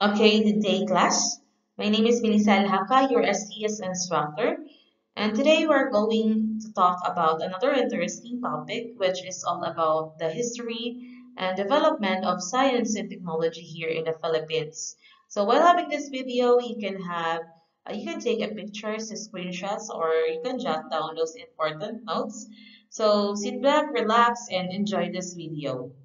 Okay, good day, class. My name is Melissa Alhaka, your STS instructor, and today we're going to talk about another interesting topic, which is all about the history and development of science and technology here in the Philippines. So while having this video, you can take a pictures, screenshots, or you can jot down those important notes. So sit back, relax, and enjoy this video.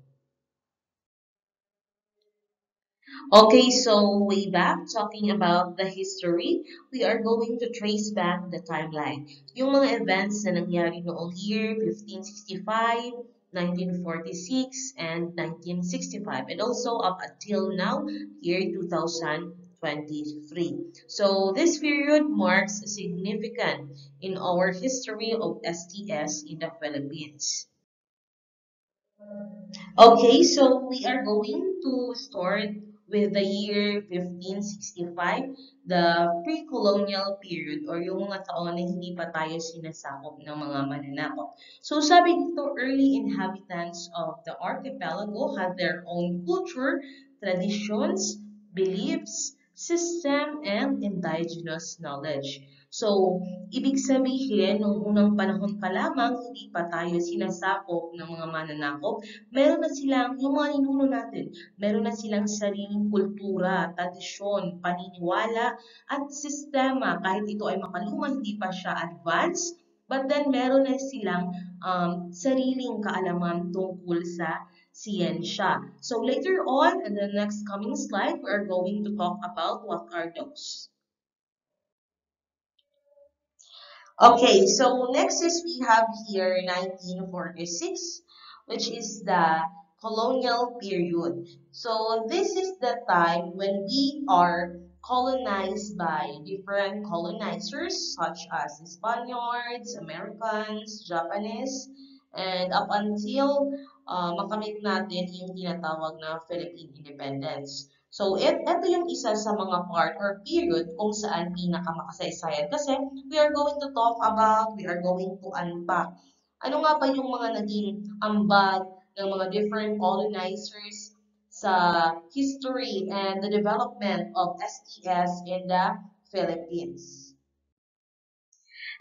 Okay, so way back, talking about the history, we are going to trace back the timeline. Yung mga events na nangyari noong year 1565, 1946, and 1965, and also up until now, year 2023. So this period marks significant in our history of STS in the Philippines. Okay, so we are going to start with the year 1565, the pre-colonial period or yung mga taon na hindi pa tayo sinasakop ng mga mananakop. So sabi dito, early inhabitants of the archipelago had their own culture, traditions, beliefs, system, and indigenous knowledge. So, ibig sabihin, nung unang panahon pa lamang, hindi pa tayo sinasakop ng mga mananakop, meron na silang, yung mga ninuno natin, meron na silang sariling kultura, tradisyon, paniniwala, at sistema. Kahit ito ay makaluma, hindi pa siya advanced, but then meron na silang sariling kaalaman tungkol sa siyensya. So later on, in the next coming slide, we are going to talk about what are those. Okay, so next is we have here 1946, which is the colonial period. So this is the time when we are colonized by different colonizers such as Spaniards, Americans, Japanese, and up until makamit natin yung tinatawag na Philippine independence. So, ito yung isa sa mga part or period kung saan pinakamakasaysayan. Kasi we are going to talk about, we are going to unpack. Ano nga ba yung mga naging ambag ng mga different colonizers sa history and the development of STS in the Philippines?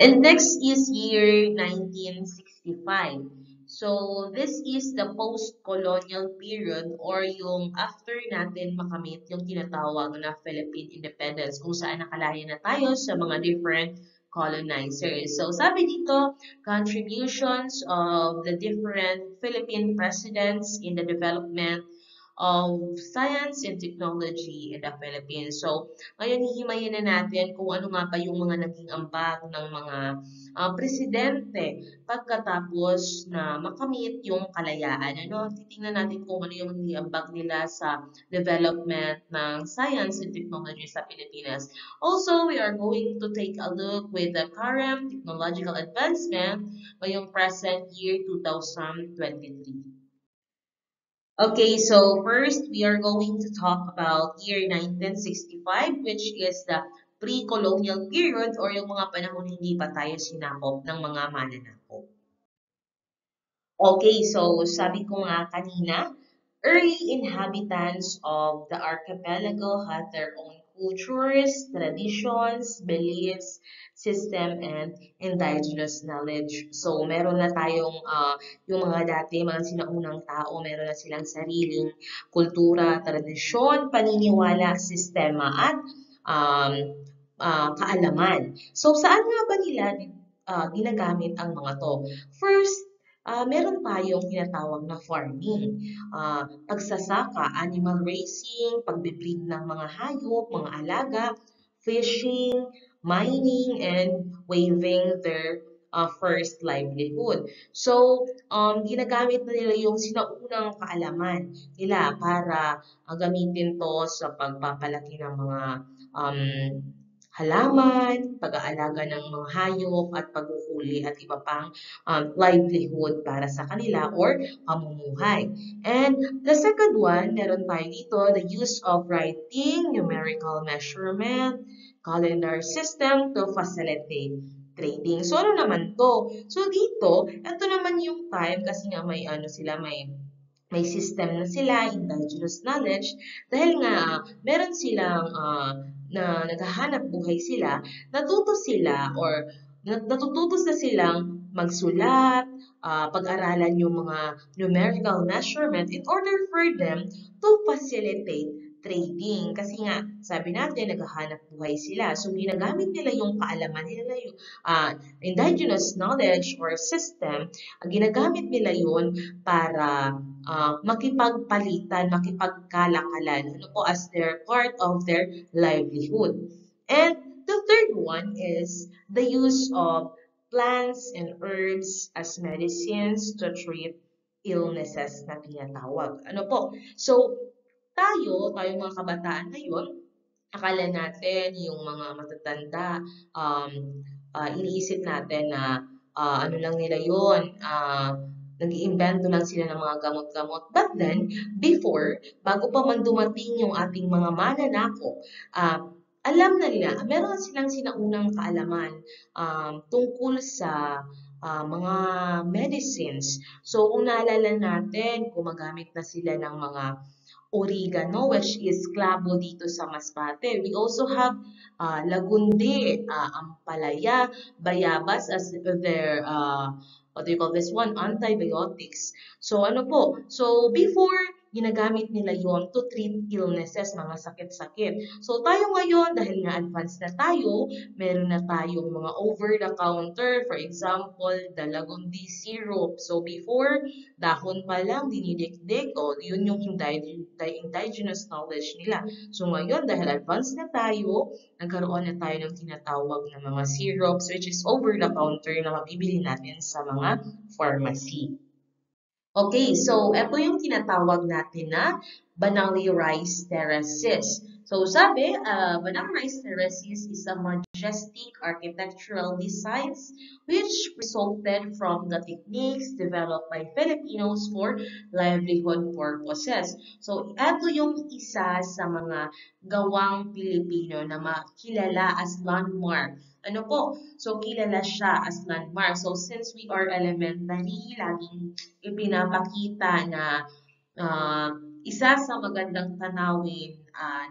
And next is year 1965. So, this is the post-colonial period or yung after natin makamit yung tinatawag na Philippine independence kung saan nakalaya na tayo sa mga different colonizers. So, sabi dito, contributions of the different Philippine presidents in the development of science and technology in the Philippines. So, ngayon hihimayin na natin kung ano nga ba yung mga naging ambag ng mga presidente pagkatapos na makamit yung kalayaan. Ano? Titingnan natin kung ano yung naging ambag nila sa development ng science and technology sa Pilipinas. Also, we are going to take a look with the current technological advancement ngayong present year 2023. Okay, so first we are going to talk about year 1965, which is the pre-colonial period or yung mga panahon hindi pa tayo sinakop ng mga mananakop. Okay, so sabi ko nga kanina, early inhabitants of the archipelago had their own cultures, traditions, beliefs, system, and indigenous knowledge. So, meron na tayong yung mga dati, mga sinaunang tao, meron na silang sariling kultura, tradisyon, paniniwala, sistema, at um, kaalaman. So, saan nga ba nila ginagamit ang mga to? First, meron tayong tinatawag na farming, pagsasaka, animal raising, pagbe-breed ng mga hayop, mga alaga, fishing, mining, and waving their first livelihood. So, ginagamit na nila yung sinaunang kaalaman nila para gamitin to sa pagpapalaki ng mga um, halaman, pag-aalaga ng mga hayop at paghuhuli at iba pang livelihood para sa kanila or pamumuhay. And the second one, meron tayo dito, the use of writing, numerical measurement, calendar system to facilitate trading. So, ano naman to? So, dito, ito naman yung time kasi nga may ano sila, may may system na sila, indigenous knowledge, dahil nga meron silang na naghahanap buhay sila, natuto sila or natututo na silang magsulat, pag-aralan yung mga numerical measurement in order for them to facilitate trading. Kasi nga, sabi natin, naghahanap buhay sila. So, ginagamit nila yung kaalaman nila, yung indigenous knowledge or system, ginagamit nila yun para makipagpalitan, makipagkalakalan, ano po, as their part of their livelihood. And the third one is the use of plants and herbs as medicines to treat illnesses na tinatawag. Ano po? So, tayong mga kabataan ngayon, akala natin yung mga matatanda, iniisip natin na ano lang nila yun, nag-iimbento lang sila ng mga gamot-gamot. But then, before, bago pa man dumating yung ating mga mananako, alam na nila, meron silang sinaunang kaalaman tungkol sa mga medicines. So, kung naalala natin, gumagamit na sila ng mga oregano, which is clavo dito sa Masbate. We also have lagundi, ampalaya, bayabas as their, what do you call this one? Antibiotics. So ano po? So before, ginagamit nila yon to treat illnesses, mga sakit-sakit. So tayo ngayon, dahil nga advanced na tayo, meron na tayong mga over-the-counter, for example, the lagundi syrup. So before, dahon pa lang, dinidikdik, o yun yung indigenous knowledge nila. So ngayon, dahil advanced na tayo, nagkaroon na tayo ng tinatawag na mga syrups, which is over-the-counter na mabibili natin sa mga pharmacy. Okay, so ito yung tinatawag natin na Banali Rice Terraces. So sabi, Banali Rice Terraces is a majestic architectural designs which resulted from the techniques developed by Filipinos for livelihood purposes. So ito yung isa sa mga gawang Pilipino na makilala as landmark. Ano po? So kilala siya as landmark. So since we are elementary, laging ipinapakita na uh, isa sa magandang tanawin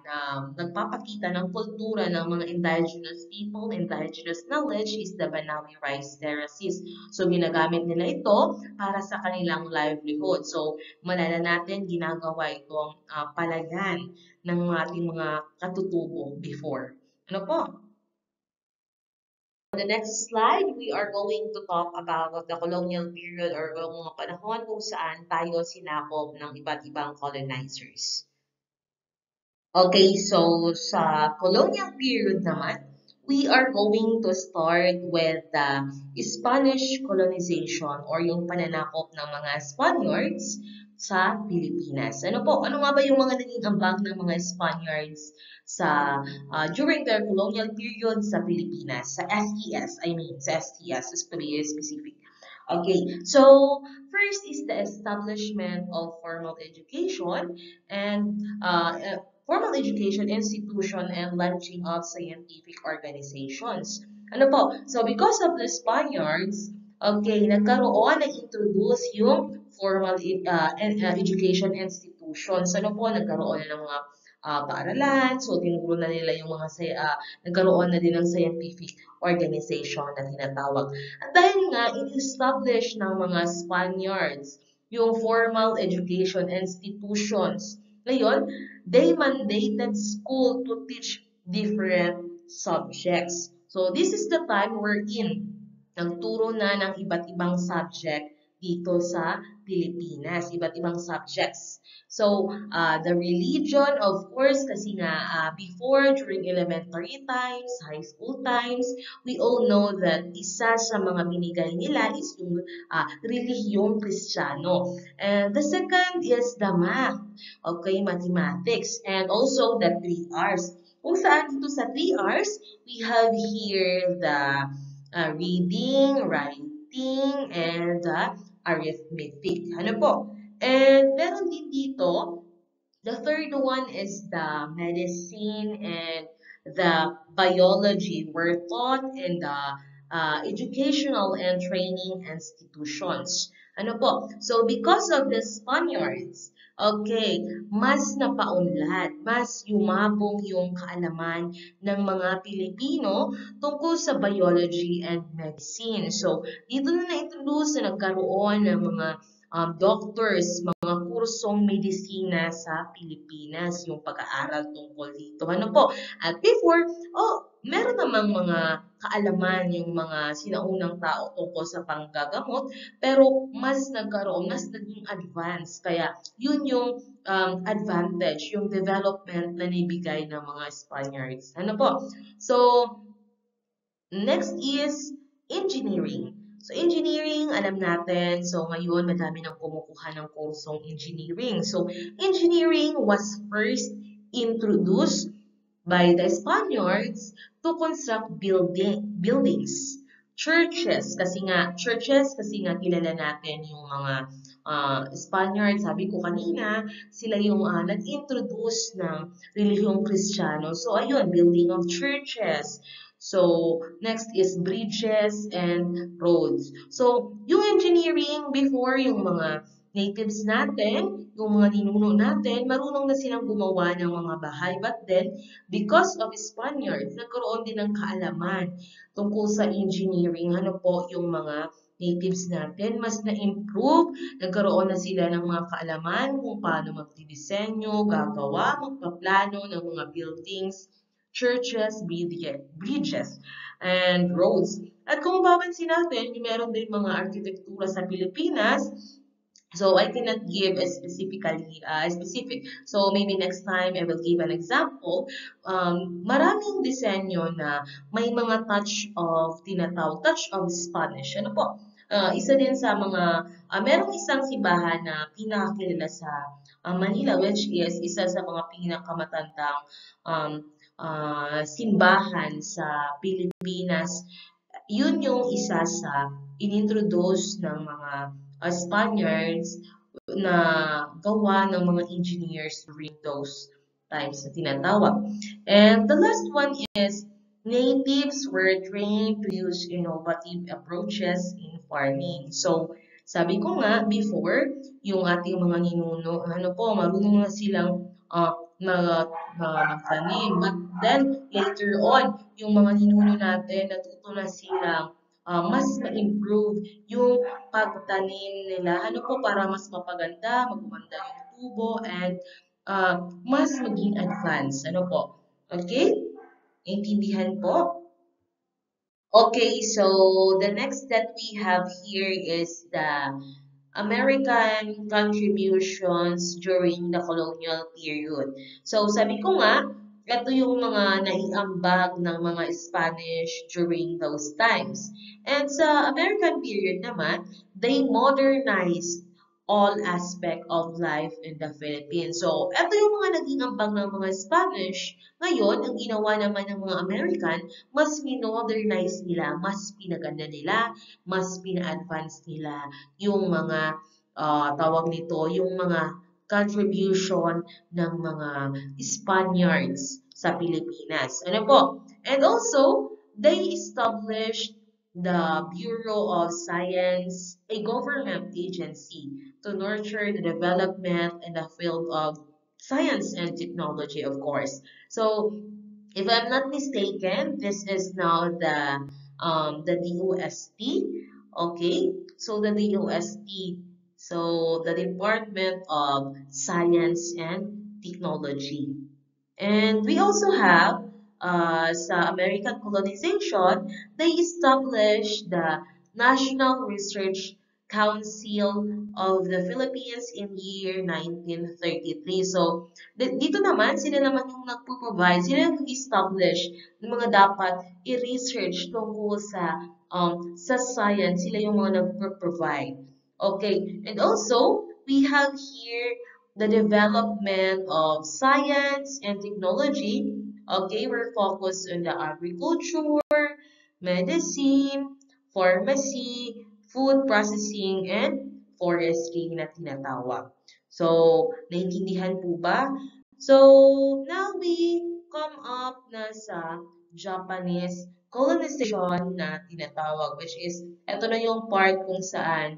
na nagpapakita ng kultura ng mga indigenous people, indigenous knowledge is the Banawi Rice Terraces. So ginagamit nila ito para sa kanilang livelihood. So malala natin ginagawa itong palayan ng ating mga katutubo before. Ano po? On the next slide, we are going to talk about the colonial period or yung mga panahon kung saan tayo sinakop ng iba't ibang colonizers. Okay, so sa colonial period naman, we are going to start with the Spanish colonization or yung pananakop ng mga Spaniards sa Pilipinas. Ano po? Ano nga ba yung mga naging ambag ng mga Spaniards sa during their colonial period sa Pilipinas? Sa SES, I mean, sa STS, to be specific. Okay, so first is the establishment of formal education and formal education institution and launching of scientific organizations. Ano po? So because of the Spaniards, okay, nagkaroon, nag-introduce yung formal education institutions. Ano po? Nagkaroon na ng mga paaralan. So tinuro na nila yung mga nagkaroon na din ng scientific organization na tinatawag. At dahil nga, in-establish ng mga Spaniards yung formal education institutions. Ngayon, they mandated school to teach different subjects. So, this is the time we're in. Nagturo na ng iba't ibang subject dito sa Pilipinas, iba't ibang subjects. So, the religion, of course, kasi nga before, during elementary times, high school times, we all know that isa sa mga binigay nila is yung relihiyong Kristiyano. And the second is the math, okay, mathematics, and also the 3 R's. Kung saan dito sa 3 R's, we have here the reading, writing, and arithmetic. Ano po? And meron din dito, the third one is the medicine and the biology were taught in the educational and training institutions. Ano po? So, because of the Spaniards, okay, mas napaunlad, mas yumabong yung kaalaman ng mga Pilipino tungkol sa biology and medicine. So, dito na na-introduce na nagkaroon ng mga doctors, mga kursong medisina sa Pilipinas, yung pag-aaral tungkol dito. Ano po? At before, meron namang mga kaalaman yung mga sinaunang tao tungkol sa panggagamot, pero mas nagkaroon, mas naging advanced. Kaya yun yung advantage, yung development na nibigay ng mga Spaniards. Ano po? So, next is engineering. So, engineering, alam natin, so ngayon madami nang kumukuha ng kursong engineering. So, engineering was first introduced by the Spaniards to construct buildings. Churches kasi nga kilala natin yung mga Spaniards, sabi ko kanina, sila yung nag-introduce ng relihiyong Kristiyano. So, ayun, building of churches. So, next is bridges and roads. So, yung engineering before, yung mga natives natin, yung mga ninuno natin, marunong na silang gumawa ng mga bahay. But then, because of Spaniards, nagkaroon din ng kaalaman tungkol sa engineering. Ano po yung mga natives natin, mas na-improve, nagkaroon na sila ng mga kaalaman kung paano magdidisenyo, gagawa, magpaplano ng mga buildings, churches, bridges, and roads. At kung mapapansin natin, meron din mga arkitektura sa Pilipinas. So I cannot give a specific. So maybe next time I will give an example. Maraming disenyo na may mga touch of Spanish. Ano po? Isa din sa mga, merong isang simbahan na pinakakilala sa Manila, which is isa sa mga pinakamatandang um, simbahan sa Pilipinas. Yun yung isa sa inintroduce ng mga Spaniards na gawa ng mga engineers during those times na tinatawag. And the last one is natives were trained to use innovative approaches in farming. So, sabi ko nga before, yung ating mga ninuno, ano po, marunong na silang magtanim. But then, later on, yung mga ninuno natin, natuto na silang mas ma-improve yung pagtanim nila. Ano po, para mas mapaganda, magumanda yung tubo, and mas maging advanced. Ano po? Okay? Intindihan po? Okay, so the next that we have here is the American contributions during the colonial period. So sabi ko nga, ito yung mga naiambag ng mga Spanish during those times. And sa American period naman, they modernized all aspect of life in the Philippines. So, ito yung mga naging ambag ng mga Spanish. Ngayon, ang ginawa naman ng mga American, mas minodernize nila, mas pinaganda nila, mas pina-advance nila yung mga tawag nito, yung mga contribution ng mga Spaniards sa Pilipinas. Ano po? And also, they established the Bureau of Science, a government agency to nurture the development in the field of science and technology, of course. So, if I'm not mistaken, this is now the DOST. Okay, so the DOST, so the Department of Science and Technology. And we also have sa American colonization, they established the National Research Council of the Philippines in year 1933. So, dito naman, sila naman yung nagpo-provide, sila yung establish ng mga dapat i-research tungkol sa science, sila yung mga nagpo-provide. Okay, and also, we have here the development of science and technology. Okay, we're focused on the agriculture, medicine, pharmacy, food processing, and forestry na tinatawag. So, naintindihan po ba? So, now we come up na sa Japanese colonization na tinatawag, which is, ito na yung part kung saan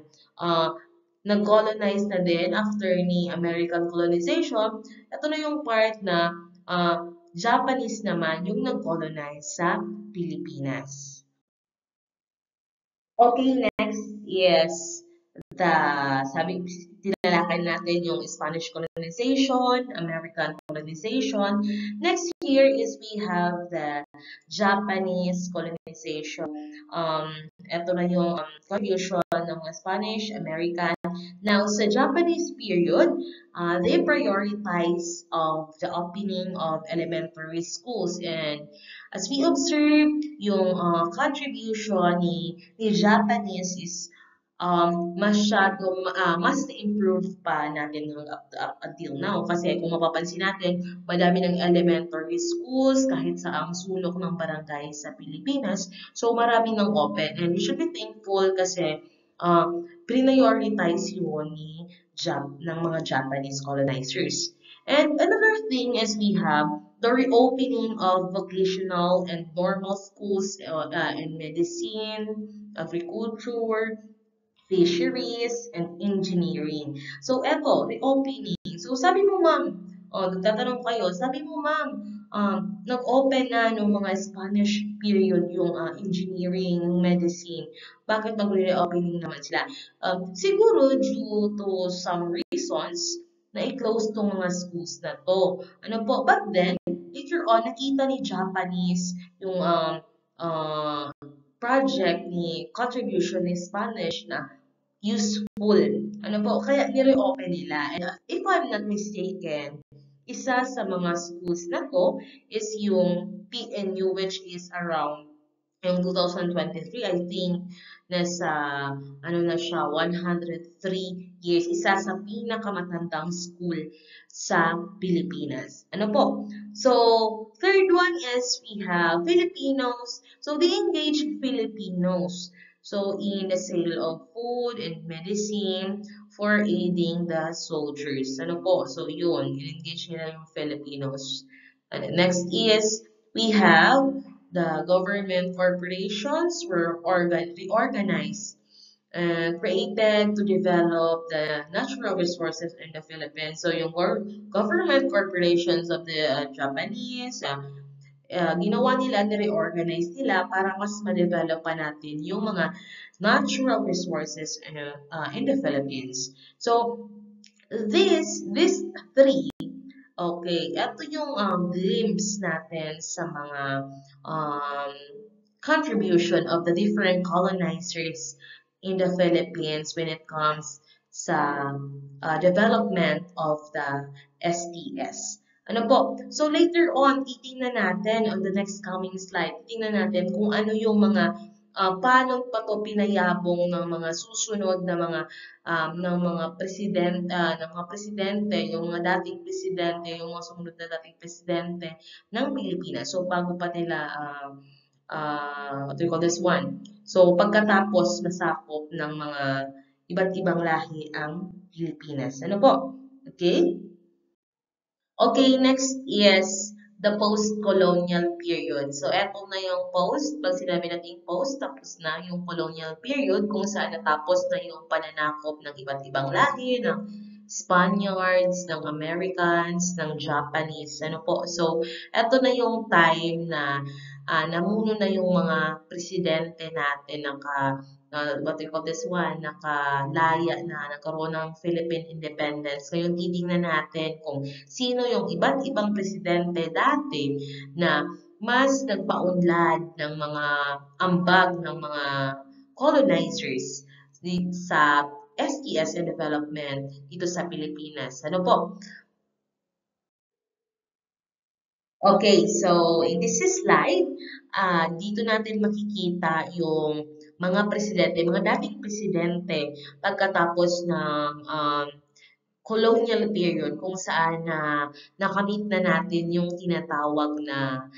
nag-colonize na din after ni American colonization. Ito na yung part na Japanese naman yung nag-colonize sa Pilipinas. Okay, next is the, sabi, tinalakan natin yung Spanish colonization, American colonization. Next here is we have the Japanese colonization. Ito na yung contribution ng mga Spanish, American. Now, sa Japanese period, they prioritize of the opening of elementary schools, and as we observe, yung contribution ni Japanese is mas na-improve pa natin up until now. Kasi kung mapapansin natin, madami ng elementary schools kahit sa ang sulok ng barangay sa Pilipinas. So, marami ng open. And we should be thankful kasi prioritize yun ng mga Japanese colonizers. And another thing is we have the reopening of vocational and normal schools in medicine, agriculture, fisheries, and engineering. So, eto, reopening. So, sabi mo, ma'am, nagtatanong kayo, sabi mo, ma'am, nag-open na ng mga Spanish period yung engineering, medicine. Bakit nag-reopening naman sila? Siguro due to some reasons na i-close tong mga schools na to. Ano po? But then, later on, nakita ni Japanese yung project ni contribution ni Spanish na useful. Ano po, kaya nire-open nila. And if I'm not mistaken, isa sa mga schools na to is yung PNU, which is around yung 2023, I think, nasa, ano na siya, 103 years. Isa sa pinakamatandang school sa Pilipinas. Ano po? So, third one is we have Filipinos. So, they engage Filipinos. So, in the sale of food and medicine for aiding the soldiers. Ano po? So, yun. In-engage nila yung Filipinos. And next is, we have the government corporations were reorganized and created to develop the natural resources in the Philippines. So, yung government corporations of the Japanese, ginawa nila, ni-reorganize nila para mas ma-develop pa natin yung mga natural resources in the Philippines. So, these three, okay, ito yung glimpse natin sa mga um, contribution of the different colonizers in the Philippines when it comes sa development of the STS. Ano po? So later on, titingnan natin on the next coming slide, titingnan natin kung ano yung mga paano pa to pinayabong ng mga susunod na mga presidente, yung mga dating presidente, yung mga sumunod na dating presidente ng Pilipinas. So bago pa nila what do you call this one? So, pagkatapos masakop ng mga iba't ibang lahi ang Pilipinas. Ano po? Okay? Okay, next is the post-colonial period. So, eto na yung post. Pag sinabi natin post, tapos na yung colonial period kung saan natapos na yung pananakop ng iba't ibang lahi, ng Spaniards, ng Americans, ng Japanese. Ano po? So, eto na yung time na namuno na yung mga presidente natin what do you call this one, nakalaya na, nagkaroon ng Philippine independence. Ngayon, titingnan natin kung sino yung iba't ibang presidente dati na mas nagpaunlad ng mga ambag ng mga colonizers sa STS and development dito sa Pilipinas. Ano po? Okay, so in this slide, dito natin makikita yung mga presidente, mga dating presidente pagkatapos ng colonial period kung saan nakamit na natin yung tinatawag na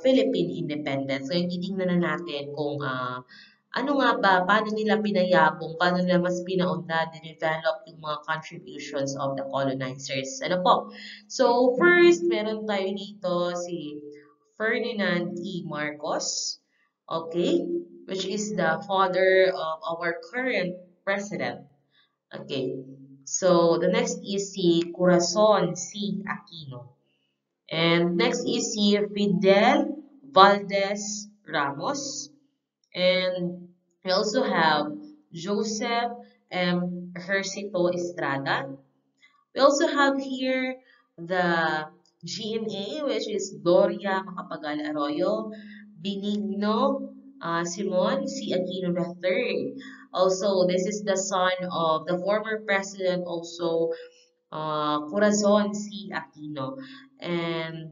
Philippine independence. So, titingnan na natin kung ano nga ba, paano nila pinayabong, paano nila mas pinaunlad, develop yung mga contributions of the colonizers. Ano po? So, first, meron tayo dito si Ferdinand E. Marcos, okay, which is the father of our current president. Okay. So the next is si Corazon C. Aquino. And next is si Fidel Valdez Ramos. And we also have Joseph M. Hercito Estrada. We also have here the GMA, which is Gloria Macapagal Arroyo, Benigno Simon C. Aquino III. Also, this is the son of the former president, also Corazon C. Aquino. And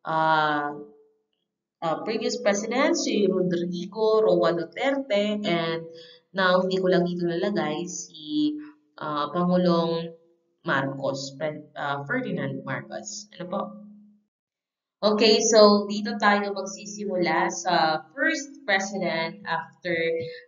uh, previous president, si Rodrigo Roa Duterte, and now hindi ko lang dito nalagay si Pangulong Marcos, Ferdinand Marcos. Ano po? Okay, so dito tayo magsisimula sa first president after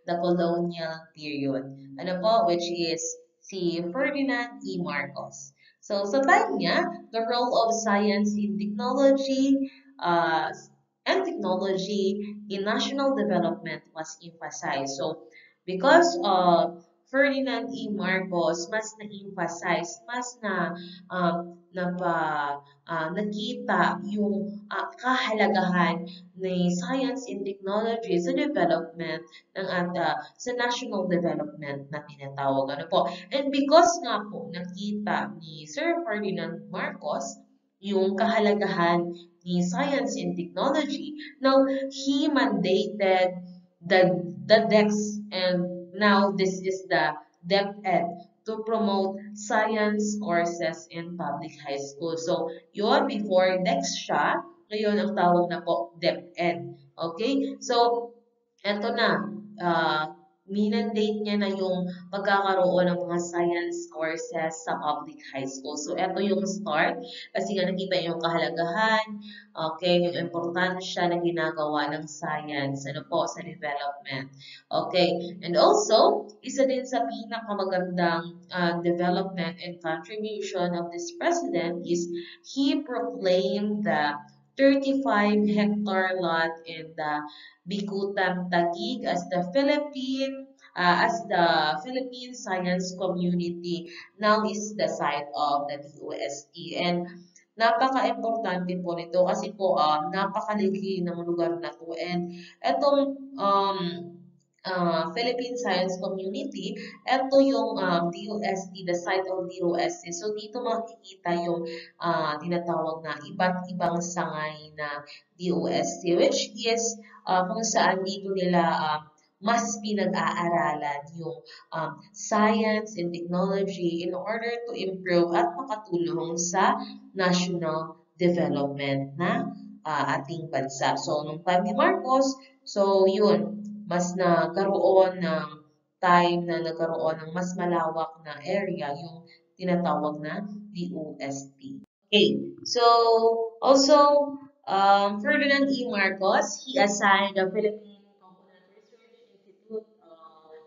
the colonial period. Ano po? Which is si Ferdinand E. Marcos. So sa time niya, the role of science in technology and technology in national development was emphasized. So because of Ferdinand E. Marcos, mas na-emphasize, mas na nakita yung kahalagahan ng science and technology sa development ng sa national development na tinatawag. Ano po? And because nga po nakita ni Sir Ferdinand Marcos yung kahalagahan ni science and technology, now he mandated the DEX, and now this is the DepEd to promote science courses in public high school. So, yun, before next siya, ngayon ang tawag na po DepEd. Okay? So, eto na, minandate niya na yung pagkakaroon ng mga science courses sa public high school. So, eto yung start kasi nga nakita yung kahalagahan, okay, yung importansya na ginagawa ng science, ano po, sa development. Okay, and also, isa din sa pinakamagandang development and contribution of this president is he proclaimed the 35-hectare lot in the Bikutan Taguig as the Philippine Science Community now is the site of the DOST. And napaka-importante po nito kasi po napakalaki ng lugar na to. And etong Philippine Science Community, ito yung DOST, the site of DOST. So, dito makikita yung tinatawag na iba't ibang sangay na DOST, which is kung saan dito nila mas pinag-aaralan yung science and technology in order to improve at makatulong sa national development na ating bansa. So, nung time ni Marcos, so yun, mas nagkaroon ng time na nagkaroon ng mas malawak na area yung tinatawag na DOST. Okay, so also Ferdinand E. Marcos, he assigned the Philippine Coconut Research Institute,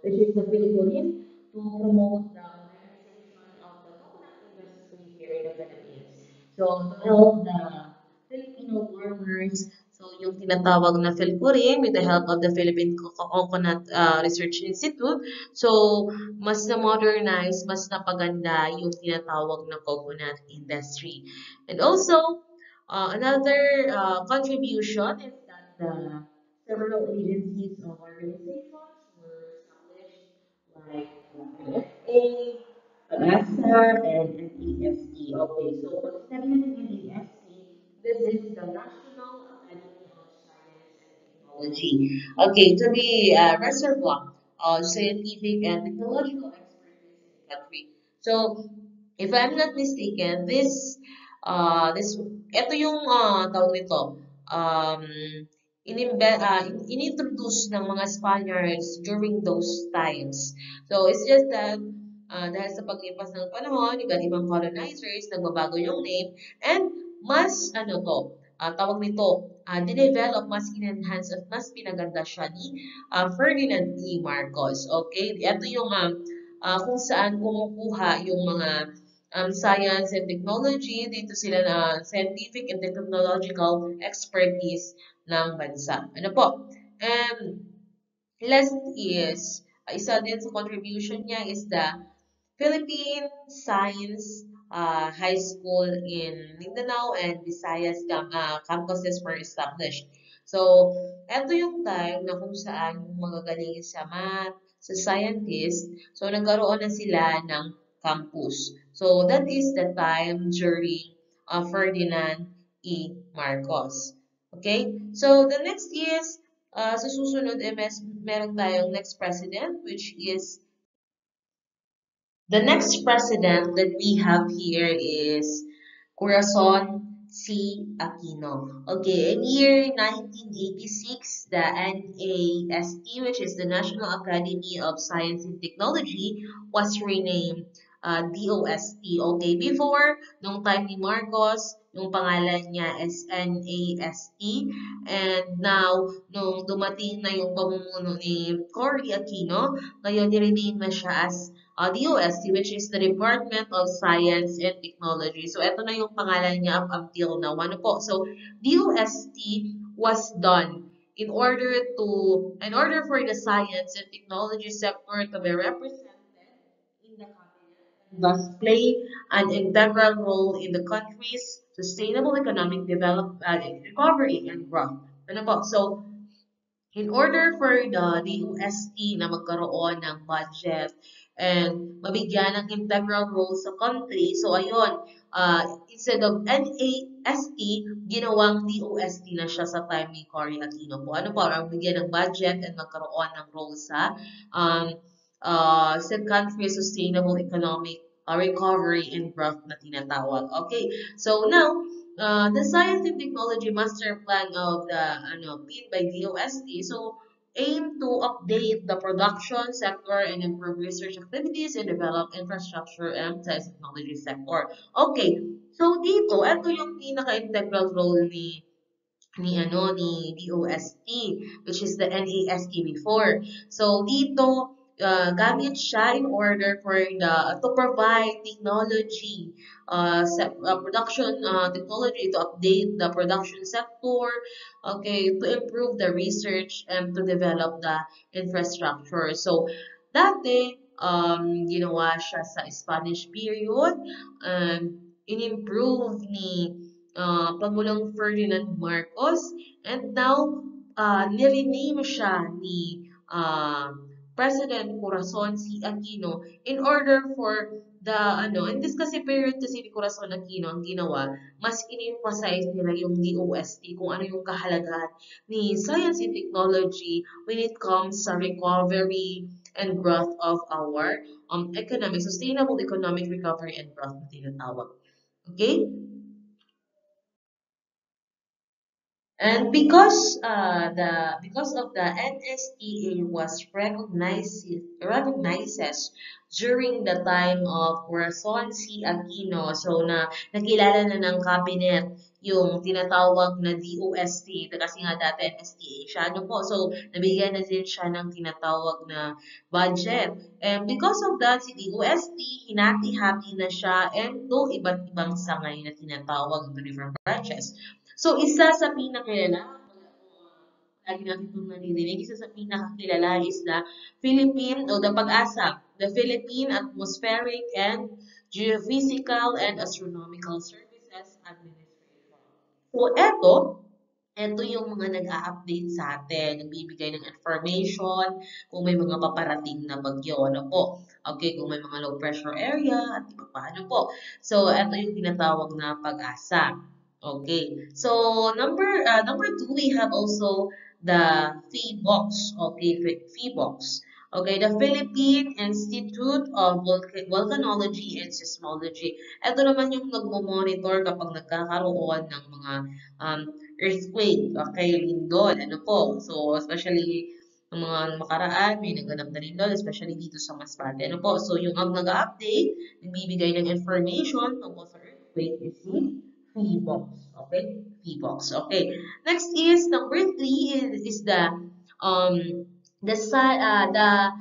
which is the Philippine, to promote the modernization of the coconut industry here in the Philippines. So to help the Filipino farmers, so yung tinatawag na Philcorin with the help of the Philippine Coconut Research Institute, so mas na-modernize, mas napaganda yung tinatawag na coconut industry. And also, another contribution is that the several agencies or organizations were established like FA, ASAR, and NEFC. Okay, so what's the NEFC? This is the National Academy of Science and Technology. Okay, to be a reservoir of scientific and technological expertise in the country. So, if I'm not mistaken, ito yung tawag nito, um, inintroduce ng mga Spaniards during those times. So, it's just that dahil sa paglipas ng panahon, iba't ibang colonizers, nagbabago yung name, and mas, tawag nito, dinevelop, mas in-enhance at mas pinaganda siya ni Ferdinand E. Marcos. Okay? Ito yung kung saan kumukuha yung mga science and technology, dito sila na scientific and technological expertise ng bansa. Ano po? And last is, isa din sa contribution niya is the Philippine Science High School in Mindanao and Visayas campuses were established. So, eto yung time na kung saan yung mga galing sa math, sa scientist, so nagkaroon na sila ng campus. So, that is the time during Ferdinand E. Marcos. Okay? So, the next is, sa susunod, meron tayong next president, which is the next president that we have here is Corazon C. Aquino. Okay, in year 1986, the NAST, which is the National Academy of Science and Technology, was renamed DOST. Okay, before, nung time ni Marcos, yung pangalan niya is NAST. And now, nung dumating na yung pamumuno ni Cory Aquino, ngayon nirename na siya as DOST, which is the Department of Science and Technology. So, ito na yung pangalan niya up until now. Ano po? So, DOST was done in order for the science and technology sector to be represented in the cabinet and thus play an integral role in the country's sustainable economic development, recovery and growth. Ano po? So, in order for the DOST na magkaroon ng budget and mabigyan ng integral role sa country, so ayun, instead of NAST, ginawang DOST na siya sa time ni Cory Aquino po. Ano po, ang bigyan ng budget and magkaroon ng role um, sa country's sustainable economic recovery and growth na tinatawag. Okay, so now, the Science and Technology Master Plan of the PIN by DOST, so aim to update the production sector and improve research activities and develop infrastructure and science technology sector. Okay, so dito, ito yung pinaka-integral role ni DOST, which is the NAST before. So dito, gamit siya in order for to provide technology, production technology to update the production sector, okay, to improve the research and to develop the infrastructure. So dati, ginawa siya sa Spanish period, um, in-improve ni Pangulong Ferdinand Marcos, and now nirename siya ni President Corazon C. Aquino in order for in this kasi period kasi ni Corazon Aquino ang ginawa, mas in-emphasize nila yung DOST kung ano yung kahalagahan ni science and technology when it comes sa recovery and growth of our sustainable economic recovery and growth na tinatawag. Okay? And because of the NSTA was recognizes during the time of Corazon C. Aquino, so nakilala na ng cabinet yung tinatawag na DOST kasi nga dati NSTA siya. Ano po? So, nabigyan na din siya ng tinatawag na budget. And because of that, si DOST, hinati-hati na siya and do iba't ibang sangay na tinatawag to different branches. So, isa sa pinakilala, lagi natin itong naririnig, isa sa pinakakilala is the Philippine o the PAG-ASA, the Philippine Atmospheric and Geophysical and Astronomical Services Administration. So, eto yung mga nag-a-update sa atin, nagbibigay ng information kung may mga paparating na bagyo, ano po. Okay, kung may mga low pressure area at iba pa, ano po. So, eto yung tinatawag na pag-asa. Okay, so number two, we have also the PHIVOX. Okay, PHIVOX. Okay, the Philippine Institute of Volcanology and Seismology. Ito naman yung nagmo-monitor kapag nagkakaroon ng mga um, earthquake, okay, lindol, ano po. So, especially ng mga makaraan, may naganap na lindol, especially dito sa Masbate, ano po. So, yung nag-update, nagbibigay ng information tungkol sa earthquake is si PHIVOX, okay? PHIVOX, okay. Next is, number three is um, the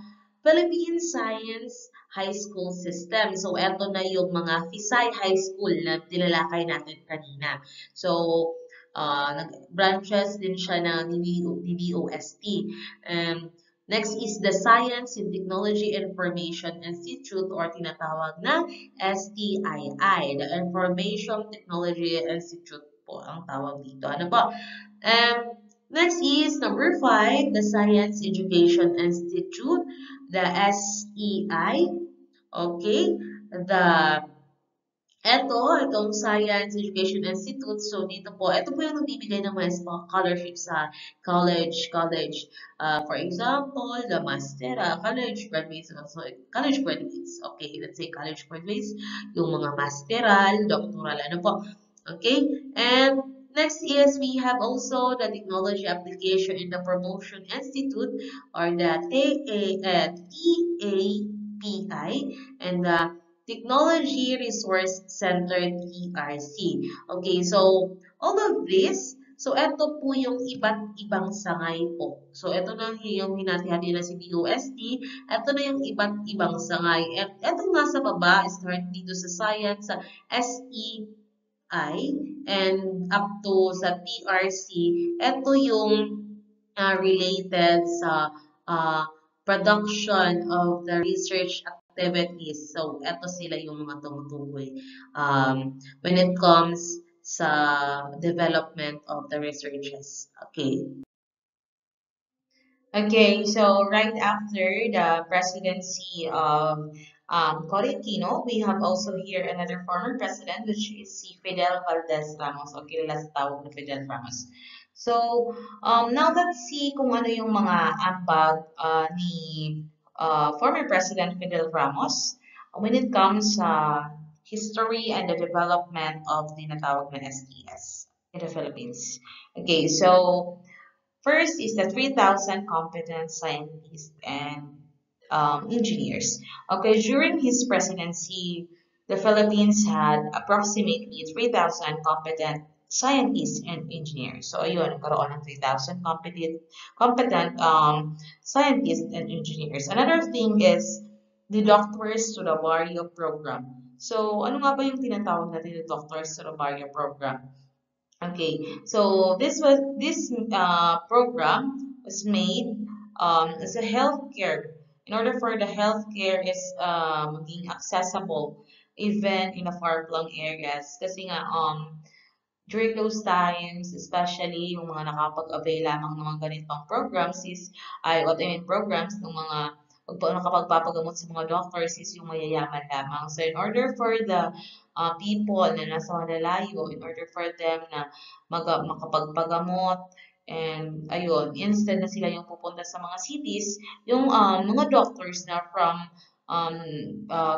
Philippine Science High School System. So, eto na yung mga FISAI High School na tinalakay natin kanina. So, branches din siya ng DDOST. Next is the Science and Technology Information Institute or tinatawag na STII. The Information Technology Institute po ang tawag dito. Ano po? Next is number 5, the Science Education Institute, the SEI. Okay? The itong Science Education Institute. So, dito po, ito po yung nagbibigay ng mga scholarship sa college. For example, the master, college graduates, also college graduates. Okay, let's say college graduates, yung mga masteral, doctoral, ano po. Okay, and next is we have also the Technology Application and the Promotion Institute or the TAPI and the Technology Resource Center TRC. Okay, so all of this, so ito po yung iba't ibang sangay po. So ito na yung hinati-hati na si DOST, ito na yung iba't ibang sangay. At ito nasa baba, start dito sa science, sa SEI, and up to sa TRC, ito yung related sa uh, production of the research activities. So, eto sila yung mga tumutukoy when it comes sa development of the researches. Okay. Okay, so right after the presidency of Corintino, we have also here another former president, which is si Fidel Valdez Ramos, o kilala sa tawag na Fidel Ramos. So, now let's see kung ano yung mga ambag ni former President Fidel Ramos when it comes sa history and the development of the natawag na STS in the Philippines. Okay, so first is the 3,000 competent scientists and engineers. Okay, during his presidency, the Philippines had approximately 3,000 competent scientists and engineers. So, ayun, nagkaroon ng 3,000 competent scientists and engineers. Another thing is the Doctors to the Barrio program. So, ano nga ba yung tinatawag natin na Doctors to the Barrio program? Okay, so this program was made as a healthcare. In order for the healthcare is being accessible even in the far-flung areas. Kasi nga during those times, especially yung mga nakapag-avail lamang ng mga ganitong programs what I mean programs ng mga nakapagpapagamot sa mga doctors is yung mayayaman lamang. So in order for the people na nasa malalayo, in order for them na makapagpagamot, and ayun, instead na sila yung pupunta sa mga cities, yung mga doctors na from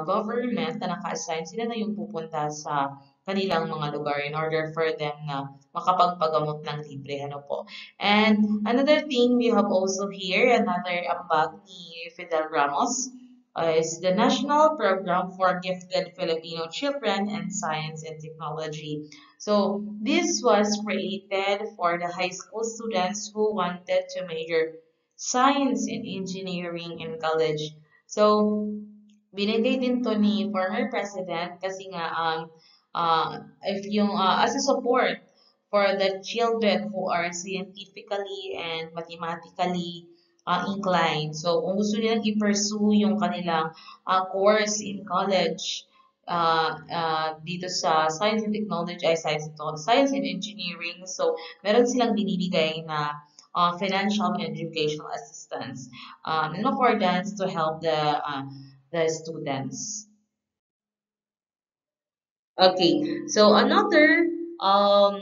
government na naka-assign, sila na yung pupunta sa kanilang mga lugar in order for them na makapagpagamot ng libre. Ano po. And another thing we have also here, another ambag ni Fidel Ramos, is the National Program for Gifted Filipino Children in Science and Technology. So this was created for the high school students who wanted to major science and engineering in college. So binigay din to ni former president kasi nga if yung as a support for the children who are scientifically and mathematically inclined. So kung gusto nilang i-pursue yung kanilang course in college dito sa science and technology, science and engineering. So meron silang binibigay na financial and educational assistance in accordance to help the students. Okay, so another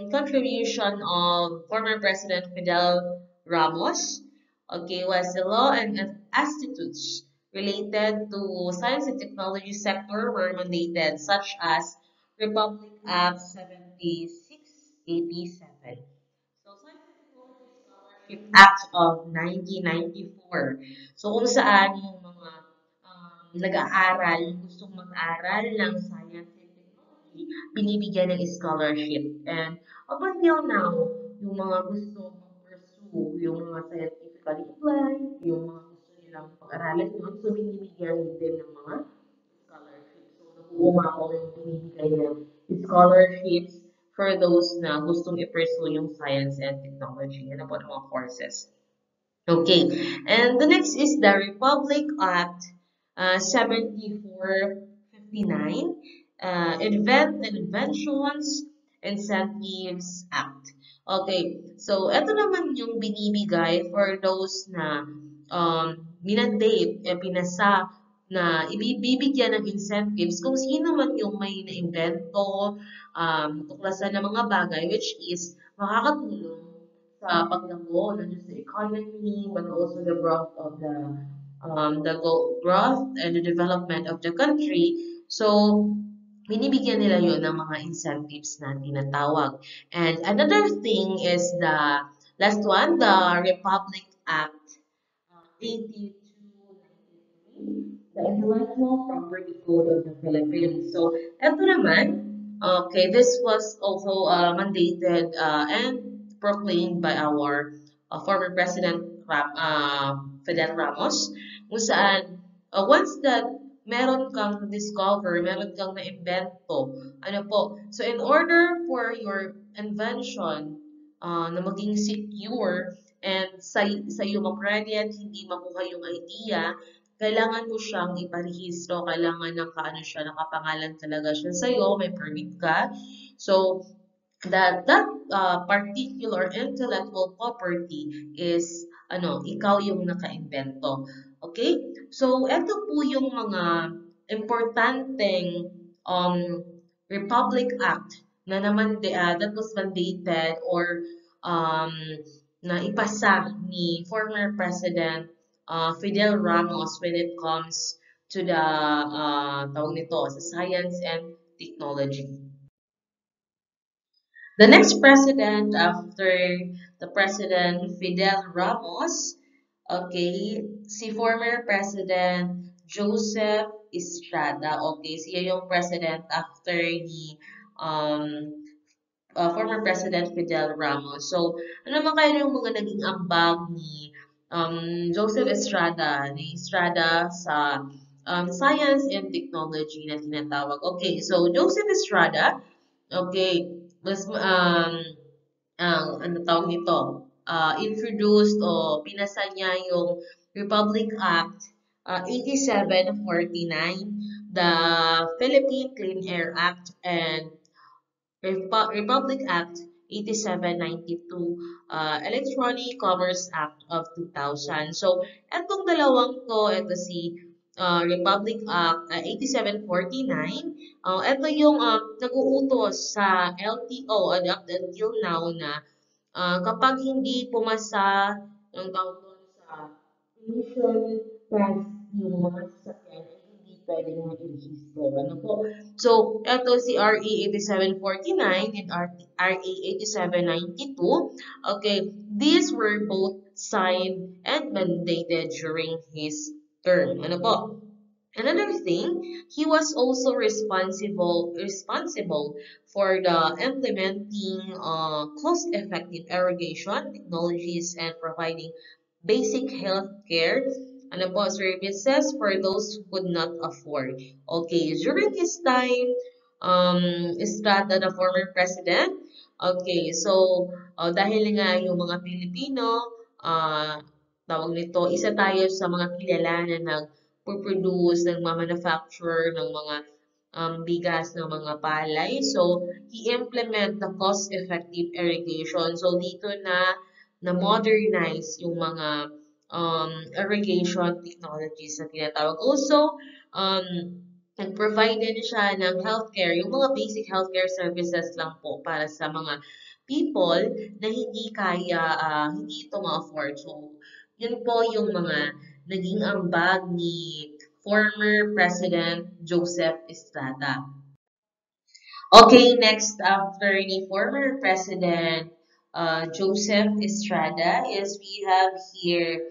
contribution of former President Fidel Ramos, okay, was the law and institutes related to science and technology sector were mandated, such as Republic Act 7687. So, Science and Technology Scholarship Act of 1994. So, kung saan yung mga nag-aaral, gustong mag-aral ng science and technology, binibigyan ng scholarship. And up until now, yung mga gusto mag-pursue, yung mga scientifically inclined, yung mga gusto nilang pag-aralan yun, so binibigyan din ng mga scholarship. So, nakuha yung binibigay ng scholarships for those na gustong i-pursue yung science and technology. Ano po ng mga courses. Okay, and the next is the Republic Act 7459, Inventions Incentives Act. Okay, so ito naman yung binibigay for those na minandate, pinasa na ibibigyan ng incentives kung sino man yung may naimbento, tuklasan ng mga bagay which is makakatulong sa paglago not just the economy but also the growth of growth and the development of the country. So binibigyan nila yon ng mga incentives na tinatawag. And another thing is the last one, the Republic Act 8293, the Intellectual Property Code of the Philippines. So, ito naman, okay, this was also mandated and proclaimed by our former President Fidel Ramos, kung saan once that meron kang discover, meron kang na-invento, ano po, so in order for your invention na maging secure, and sa iyo ma-credit, hindi makuha yung idea, kailangan mo siyang iparehistro, kailangan nakaano siya, nakapangalan talaga siya sa iyo, may permit ka. So, that particular intellectual property is ikaw yung naka-invento. Okay? So, ito po yung mga importanteng um, Republic Act na naman that was mandated or um, na ipasa ni former President Fidel Ramos when it comes to the tawag nito, sa science and technology. The next president after the president Fidel Ramos, okay, si former president Joseph Estrada. Okay, siya yung president after ni um, former President Fidel Ramos. So, ano naman kaya yung mga naging ambag ni Joseph Estrada, ni Estrada sa science and technology na tinatawag. Okay, so Joseph Estrada, okay, mas ang ano tawag nito, introduced o pinasa niya yung Republic Act 8749, the Philippine Clean Air Act, and Republic Act 8792, Electronic Commerce Act of 2000. So, etong dalawang to, ito si Republic Act 8749, ito yung nag-uutos sa LTO up until now na kapag hindi pumasa ang tawag doon sa emission tax yung mga sasakyan ay hindi pwedeng ma-register. Ano po? So, ito si RA 8749 and RA 8792. Okay, these were both signed and mandated during his term. Ano po? Another thing, he was also responsible for the implementing cost-effective irrigation technologies and providing basic health care and po, services for those who could not afford. Okay, during his time, Estrada, the former president, okay, so dahil nga yung mga Pilipino, tawag nito, isa tayo sa mga kilala na nag-produce, nagmamanufacture ng mga bigas ng mga palay. So, he implement the cost-effective irrigation. So, dito na modernize yung mga irrigation technologies na tinatawag. Also, nag-provide din siya ng healthcare, yung mga basic healthcare services lang po para sa mga people na hindi kaya, hindi ito ma-afford. So, yun po yung mga naging ambag ni former President Joseph Estrada. Okay, next after the former President Joseph Estrada is we have here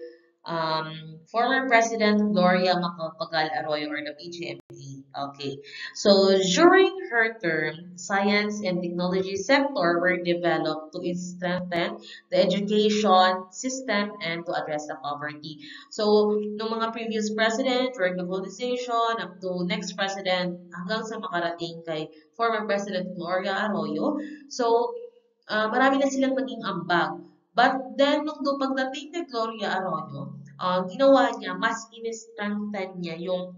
former President Gloria Macapagal Arroyo or the PGMA. Okay, so during her term, science and technology sector were developed to strengthen the education system and to address the poverty. So, nung mga previous president, during the globalization, up to next president, hanggang sa makarating kay former President Gloria Arroyo. So, marami na silang naging ambag. But then, pagdating ni Gloria Arroyo, ginawa niya, mas in-strengthen niya yung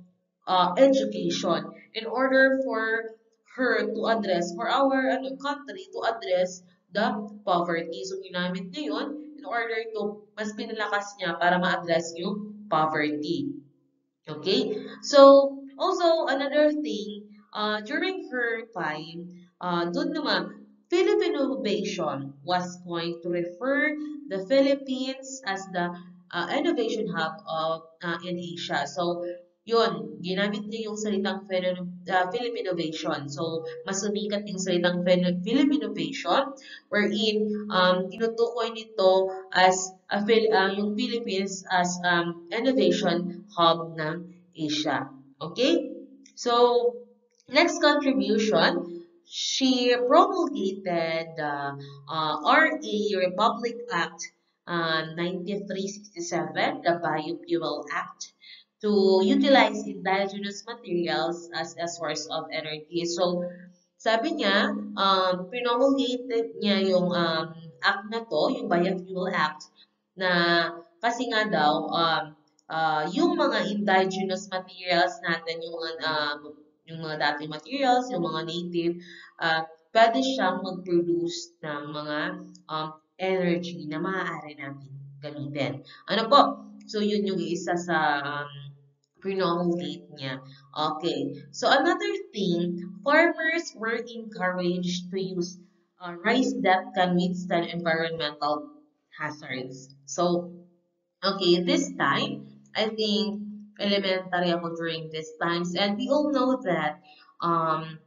education in order for her to address, for our country to address the poverty. So, ginamit niya yun in order to, mas pinalakas niya para ma-address yung poverty. Okay, so also another thing, during her time, doon naman, Philippine Innovation was going to refer the Philippines as the innovation hub of in Asia. So, yun, ginamit niya yung salitang Philippine Innovation. So, mas sumikat yung salitang Philippine Innovation, wherein tinutukoy nito as yung Philippines as innovation hub ng Asia. Okay? So, next contribution, she promulgated the RA Republic Act 9367, the Biofuel Act, to utilize indigenous materials as a source of energy. So, sabi niya, promulgated niya yung act na to, yung Biofuel Act, na kasi nga daw, yung mga indigenous materials natin, yung mga dating materials, yung mga native, pwede siyang mag-produce ng mga energy na maaari natin gamitin. Ano po? So, yun yung isa sa promulgate niya. Okay. So, another thing, farmers were encouraged to use rice that can withstand environmental hazards. So, okay, this time, I think elementary ako during these times. And we all know that um,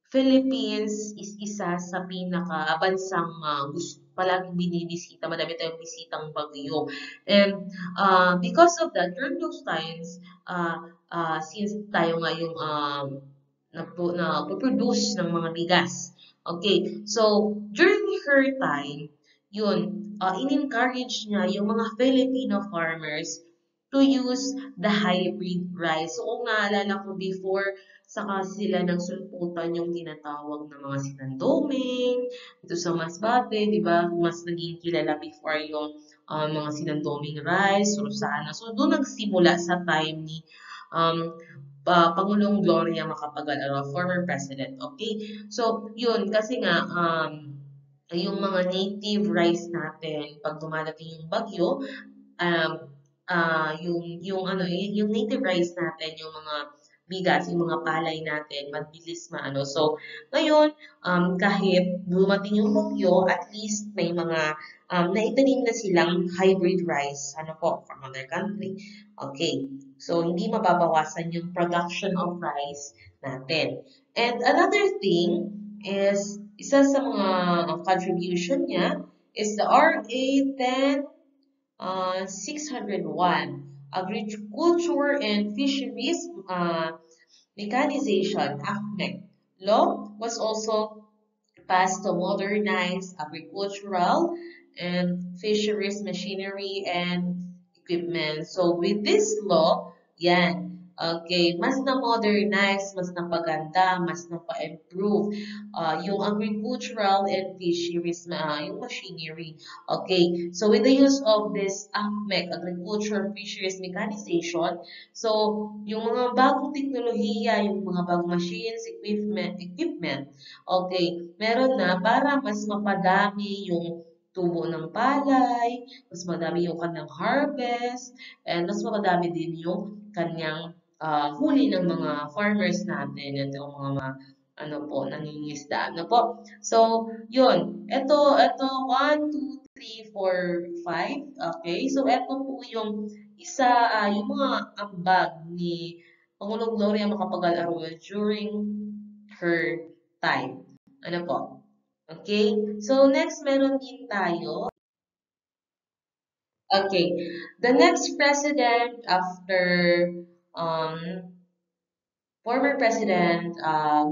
Philippines is isa sa pinaka-bansang gusto palaging binibisita, madami tayong bisitang bagyo. And because of that, during those times, since tayo nga yung na-produce ng mga bigas. Okay, so during her time, yun, in-encourage niya yung mga Filipino farmers to use the hybrid rice. So kung naalala ko before, saka sila nagsulputan yung tinatawag na mga sinandoming, ito sa Masbate, di ba? Mas naging kilala before yung mga sinandoming rice, Rosana. So, doon nagsimula sa time ni um, Pangulong Gloria Macapagal, former president. Okay? So, yun, kasi nga, yung mga native rice natin, pag dumadating yung bagyo, um, yung native rice natin, yung mga bigas, yung mga palay natin, mabilis maano. So, ngayon, kahit dumating yung bagyo, at least may mga naitanim na silang hybrid rice, ano po, from other country. Okay. So, hindi mababawasan yung production of rice natin. And another thing is, isa sa mga contribution niya is the RA 10 601, Agriculture and Fisheries Mechanization, AFMEC, law was also passed to modernize agricultural and fisheries machinery and equipment. So with this law, yan, okay, mas na-modernize, mas napaganda, mas napa-improve yung agricultural and fisheries, yung machinery. Okay, so with the use of this AFMEC, Agriculture Fisheries Mechanization, so yung mga bagong teknolohiya, yung mga bagong machines, equipment, okay, meron na para mas mapadami yung tubo ng palay, mas madami yung kanyang harvest, and mas mapadami din yung kanyang huli ng mga farmers natin, ito yung mga ano po, nangingisda. Ano po? So, yun. Ito, 1, 2, 3, 4, 5. Okay? So, ito po yung isa, yung mga ambag ni Pangulong Gloria Macapagal Arroyo during her time. Ano po? Okay? So, next meron din tayo. Okay. The next president after um, former President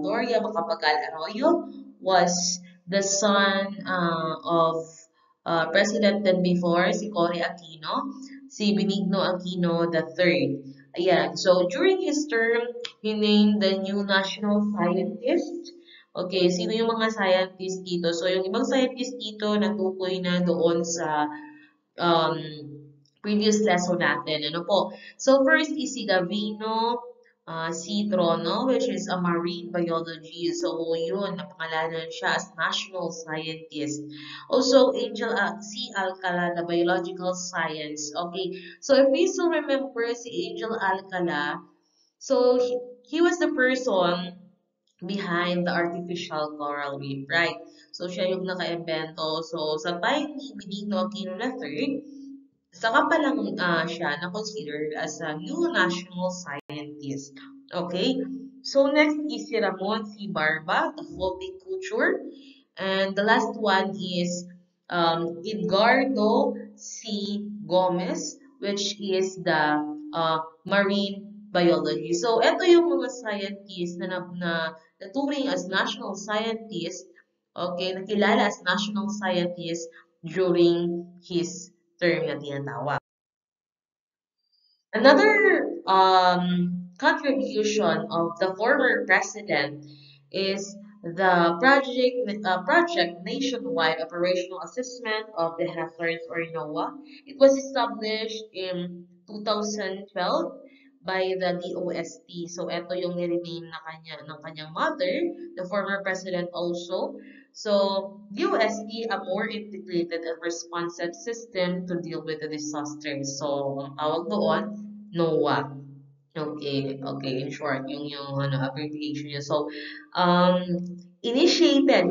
Gloria Macapagal Arroyo was the son of President then before, si Cory Aquino, si Benigno Aquino III. Ayan. So, during his term, he named the new national scientist Okay, sino yung mga scientist dito? So, yung ibang scientist dito natukoy na doon sa um, previous lesson natin. Ano po? So, first is si Gavino Citrono, which is a marine biology. So, yun, napangalanan siya as national scientist. Also, Angel C. Alcala, the biological science. Okay, so if we still remember si Angel Alcala, so he was the person behind the artificial coral reef, right? So, siya yung naka-invento. So, sa time ni Benigno Aquino III, saka pa lang siya na considered as a new national scientist. Okay? So, next is si Ramon C. Barba, the culture. And the last one is Edgardo C. Gomez, which is the marine biology. So, ito yung mga scientists na naturing as national scientists, okay, nakilala as national scientists during his term na tinatawag. Another contribution of the former president is the project nationwide operational assessment of the hazards or NOAA. It was established in 2012 by the DOST. So ito yung nirename na ng kanyang mother, the former president also. So DOST, a more integrated and responsive system to deal with the disasters. So ang tawag doon, NOAA. Okay, okay, in short, yung ano, abbreviation niya. So, um, we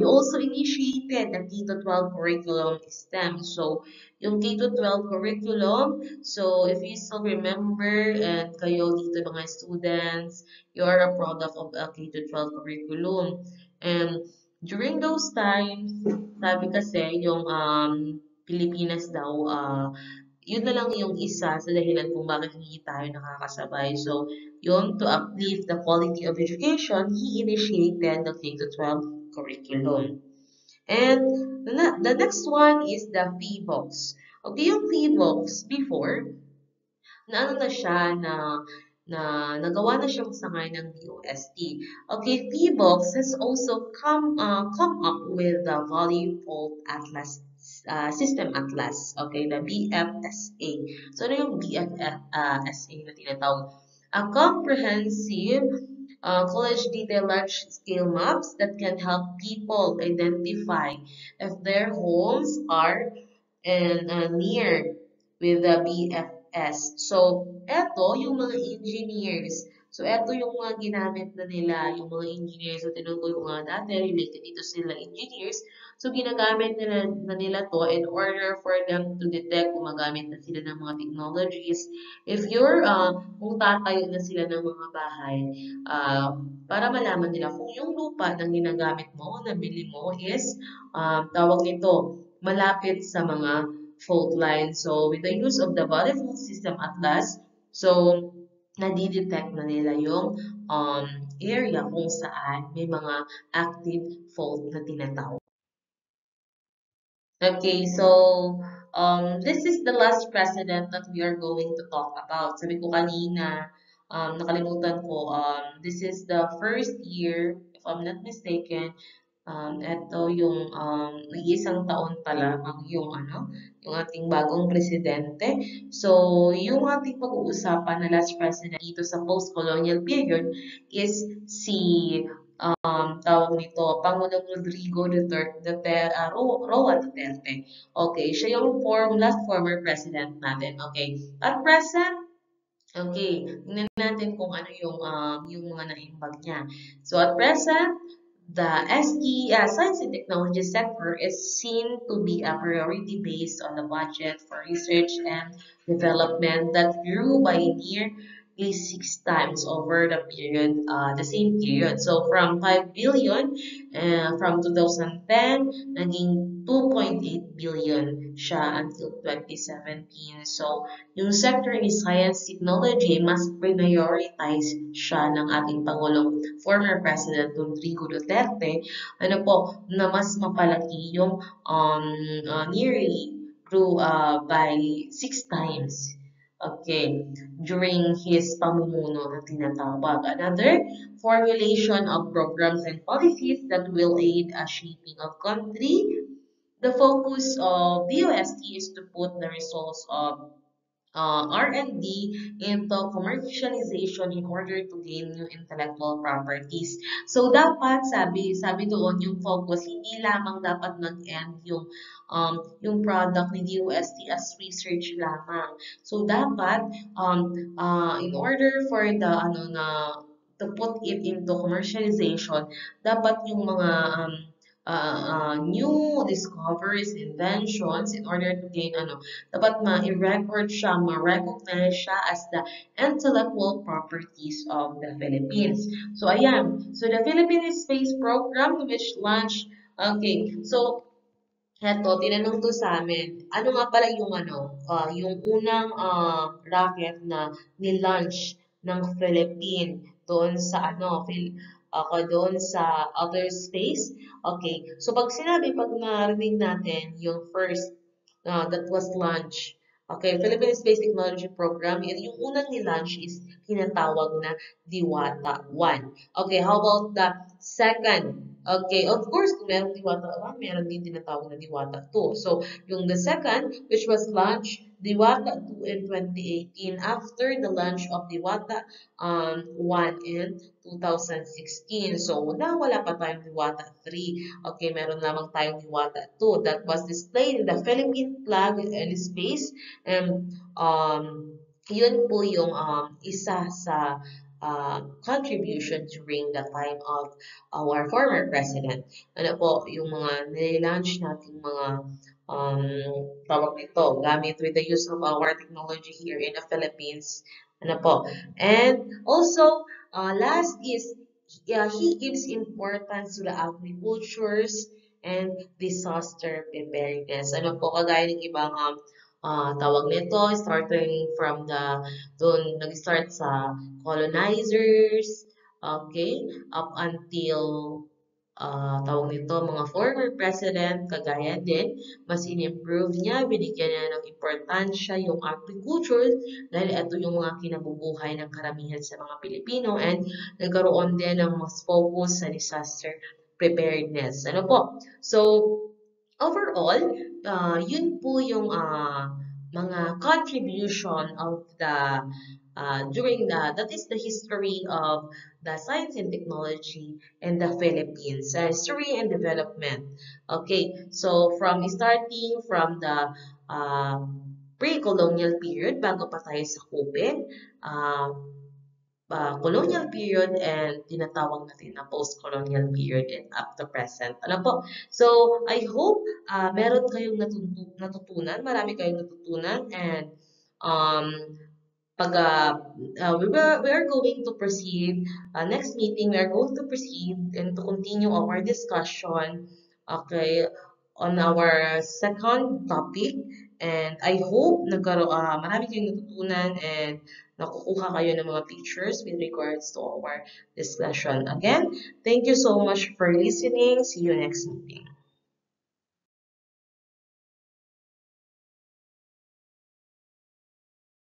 also initiated the K-12 curriculum STEM. So, yung K-12 curriculum, so if you still remember, and kayo dito mga students, you are a product of a K-12 curriculum. And during those times, sabi kasi yung Pilipinas daw, yun na lang yung isa sa dahilan kung bakit hindi tayo nakakasabay. So, yun, to uplift the quality of education, he initiated the K-12 curriculum. And the next one is the PBOX. Okay, yung PBOX before, na ano na siya, na nagawa na siyang sangay ng DOST. Okay, PBOX has also come up with the Volume Fault Atlas System Atlas. Okay, the BFSA. So, ano yung BFSA na tinatawag? A comprehensive college detail large-scale maps that can help people identify if their homes are and near with the BFS. So, eto yung mga engineers. So, eto yung mga ginamit na nila, yung mga engineers. So, tinukoy ko nga dati, related dito sila engineers. So, ginagamit nila to in order for them to detect, gumagamit na sila ng mga technologies. If you're, kung tatayo na sila ng mga bahay, para malaman nila kung yung lupa na ginagamit mo, nabili mo is, tawag nito, malapit sa mga fault lines. So, with the use of the Body Fault System Atlas, so, nadidetect na nila yung area kung saan may mga active fault na tinatawag. Okay, so this is the last president that we are going to talk about. Sabi ko kanina, nakalimutan ko, this is the first year, if I'm not mistaken, eto yung isang taon pa lamang yung ating bagong presidente. So, yung ating pag-uusapan na last president dito sa post-colonial period is si tawag nito, Pangulong Rodrigo Roa Duterte. Okay, siya yung last former president natin. Okay, at present, okay, tingnan natin kung ano yung mga naimbag niya. So at present, the science and technology sector is seen to be a priority based on the budget for research and development that grew by nearly 6 times over the same period. So from 5 billion from 2010, naging 2.8 billion siya until 2017. So yung sector ni science technology, mas prioritize siya ng ating Pangulong former President Rodrigo Duterte, ano po, na mas mapalaki yung nearly grew by 6 times. Okay, during his pamumuno na tinatawag. Another formulation of programs and policies that will aid a shaping of country. The focus of DOST is to put the results of R&D into commercialization in order to gain new intellectual properties. So, dapat, sabi doon, yung focus, hindi lamang dapat nag-end yung product ni DOST as research lamang. So, dapat, in order for the, to put it into commercialization, dapat yung mga, new discoveries, inventions, in order to gain dapat ma-record siya, ma-recognize siya as the intellectual properties of the Philippines. So, ayan. So, the Philippine Space Program which launched, okay, so, eto, tinanong to sa amin, ano nga pala yung yung unang rocket na ni-launch ng Philippine doon sa ako doon sa outer space. Okay, so pag narinig natin yung first that was launched. Okay, Philippine Space Technology Program, yung unang ni-launch is tinatawag na Diwata 1. Okay, how about the second? Okay, of course, kung meron Diwata 1, meron din tinatawag na Diwata 2. So, yung the second, which was launched, Diwata 2 in 2018, after the launch of Diwata 1 in 2016. So, wala pa tayong Diwata 3. Okay, meron lamang tayong Diwata 2 that was displayed in the Philippine flag in space. And yun po yung isa sa contribution during the time of our former president. Ano po, yung mga nilalaunch nating mga um, tawag nito, gamit with the use of our technology here in the Philippines. Ano po. And also, last is, he gives importance to the agricultures and disaster preparedness. Ano po, kagaya ng ibang tawag nito, starting from doon nag-start sa colonizers, okay, up until tawag nito, mga former president, kagaya din, mas in-improve niya, binigyan niya ng importansya yung agriculture dahil ito yung mga kinabubuhay ng karamihan sa mga Pilipino and nagkaroon din ng mas focus sa disaster preparedness. Ano po? So, overall, yun po yung mga contribution of the that is the history of the science and technology in the Philippines, history and development. Okay, so starting from the uh, pre-colonial period, bago pa tayo sa Kupin, uh, colonial period and tinatawag natin na post-colonial period and up to present. Ano po? So, I hope meron kayong natutunan, marami kayong natutunan and um, pag we are going to proceed next meeting, we are going to proceed and to continue our discussion, okay, on our second topic. And I hope marami kayong natutunan and nakukuha kayo ng mga pictures with regards to our discussion. Again, thank you so much for listening. See you next meeting.